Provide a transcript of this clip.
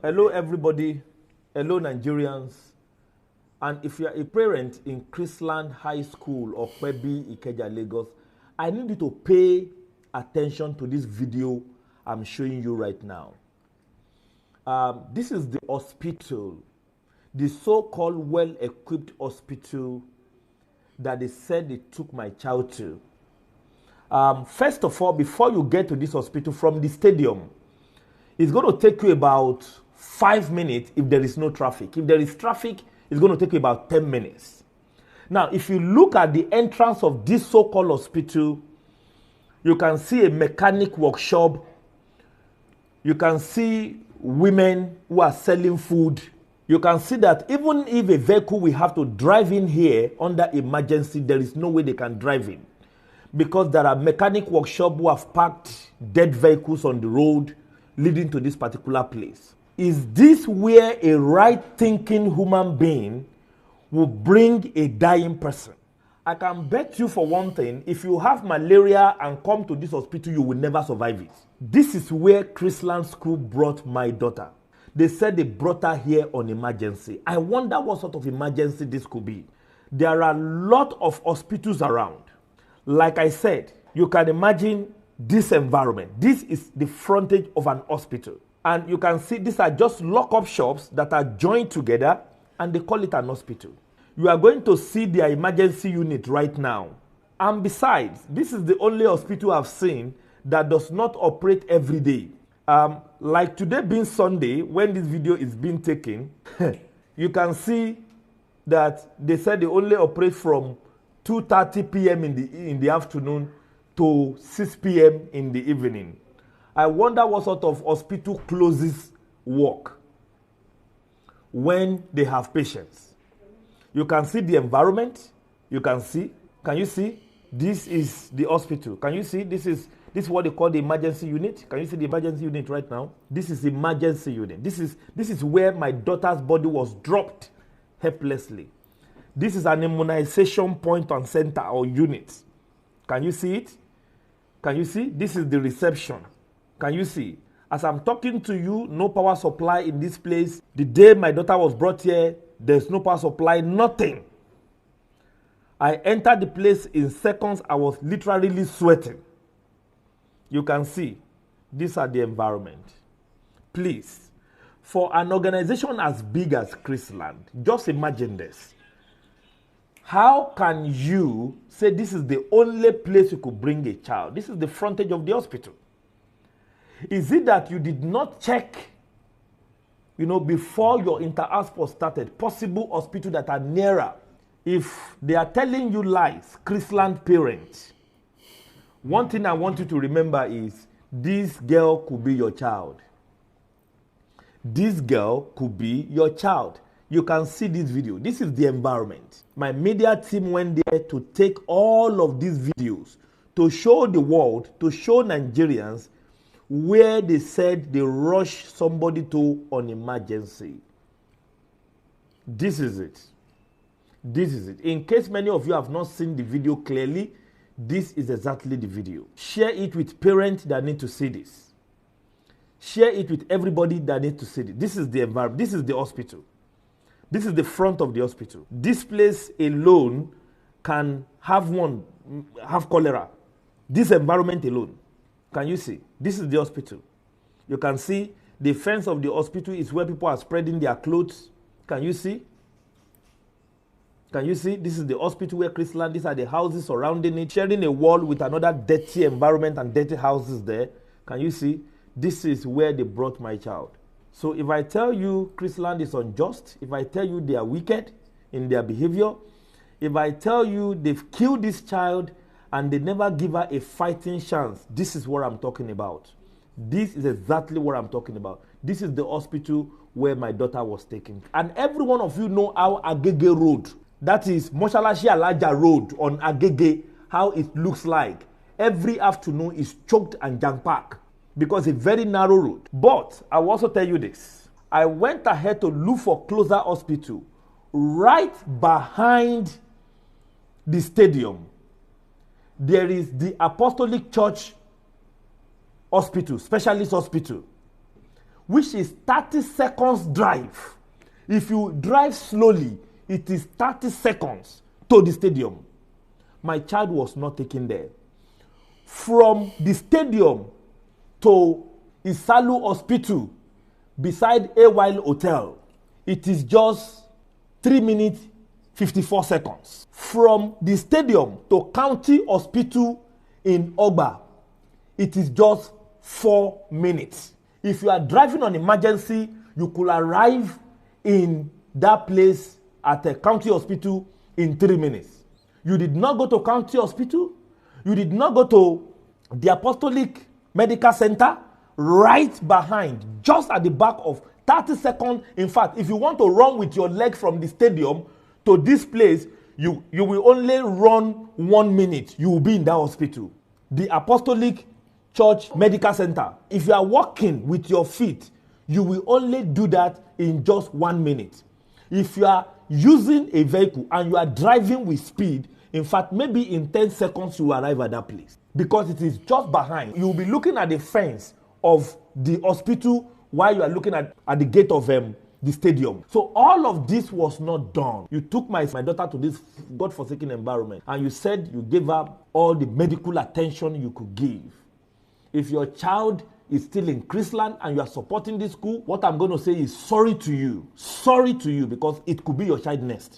Hello, everybody. Hello, Nigerians. And if you are a parent in Chrisland High School or Kwebi, Ikeja, Lagos, I need you to pay attention to this video I'm showing you right now. This is the hospital, the so-called well-equipped hospital that they said they took my child to. First of all, before you get to this hospital from the stadium, it's going to take you about 5 minutes if there is no traffic. If there is traffic, it's going to take you about 10 minutes. Now, if you look at the entrance of this so-called hospital, you can see a mechanic workshop. You can see women who are selling food. You can see that even if a vehicle will have to drive in here under emergency, there is no way they can drive in, because there are mechanic workshops who have parked dead vehicles on the road leading to this particular place. Is this where a right-thinking human being will bring a dying person? I can bet you for one thing, if you have malaria and come to this hospital, you will never survive it. This is where Chrisland School brought my daughter. They said they brought her here on emergency. I wonder what sort of emergency this could be. There are a lot of hospitals around. Like I said, you can imagine this environment. This is the frontage of an hospital. And you can see these are just lock-up shops that are joined together and they call it an hospital. You are going to see their emergency unit right now. And besides, this is the only hospital I've seen that does not operate every day. Like today being Sunday, when this video is being taken, you can see that they said they only operate from 2:30 p.m. in the afternoon to 6 p.m. in the evening. I wonder what sort of hospital closes work when they have patients. You can see the environment. You can see. Can you see? This is the hospital. Can you see? This is what they call the emergency unit. Can you see the emergency unit right now? This is the emergency unit. This is where my daughter's body was dropped helplessly. This is an immunization point and center or unit. Can you see it? Can you see? This is the reception. Can you see? As I'm talking to you, no power supply in this place. The day my daughter was brought here, there's no power supply, nothing. I entered the place in seconds. I was literally sweating. You can see, these are the environment. Please, for an organization as big as Chrisland, just imagine this. How can you say this is the only place you could bring a child? This is the frontage of the hospital. Is it that you did not check, before your inter-hospital started, possible hospitals that are nearer? If they are telling you lies, Chrisland parents, one thing I want you to remember is this girl could be your child. This girl could be your child. You can see this video. This is the environment. My media team went there to take all of these videos to show the world, to show Nigerians where they said they rushed somebody to on emergency. This is it. This is it. In case many of you have not seen the video clearly, this is exactly the video. Share it with parents that need to see this. Share it with everybody that needs to see this. This is the environment. This is the hospital. This is the front of the hospital. This place alone can have cholera. This environment alone. Can you see? This is the hospital. You can see the fence of the hospital is where people are spreading their clothes. Can you see? Can you see? This is the hospital where Chrisland, these are the houses surrounding it, sharing a wall with another dirty environment and dirty houses there. Can you see? This is where they brought my child. So if I tell you Chrisland is unjust, if I tell you they are wicked in their behavior, if I tell you they've killed this child and they never give her a fighting chance, this is what I'm talking about. This is exactly what I'm talking about. This is the hospital where my daughter was taken. And every one of you know how Agege Road, that is Moshalashi Alaja Road on Agege, how it looks like. Every afternoon is choked and jam-packed because it's a very narrow road. But I will also tell you this. I went ahead to look for closer hospital right behind the stadium. There is the Apostolic Church Hospital, Specialist Hospital, which is 30 seconds drive. If you drive slowly, it is 30 seconds to the stadium. My child was not taken there. From the stadium to Isalu Hospital beside A While Hotel, it is just 3 minutes 54 seconds. From the stadium to County Hospital in Ogba, it is just 4 minutes. If you are driving on emergency, you could arrive in that place at a county hospital in 3 minutes. You did not go to county hospital. You did not go to the Apostolic Medical Center, right behind, just at the back of 30 seconds. In fact, if you want to run with your leg from the stadium to this place, you will only run 1 minute. You will be in that hospital. The Apostolic Church Medical Center, if you are walking with your feet, you will only do that in just 1 minute. If you are using a vehicle and you are driving with speed, in fact, maybe in 10 seconds you will arrive at that place because it is just behind. You will be looking at the fence of the hospital while you are looking at the gate of the stadium. So all of this was not done. You took my daughter to this God-forsaken environment and you said you gave her all the medical attention you could give. If your child is still in Chrisland and you are supporting this school, what I'm going to say is sorry to you. Sorry to you, because it could be your child next.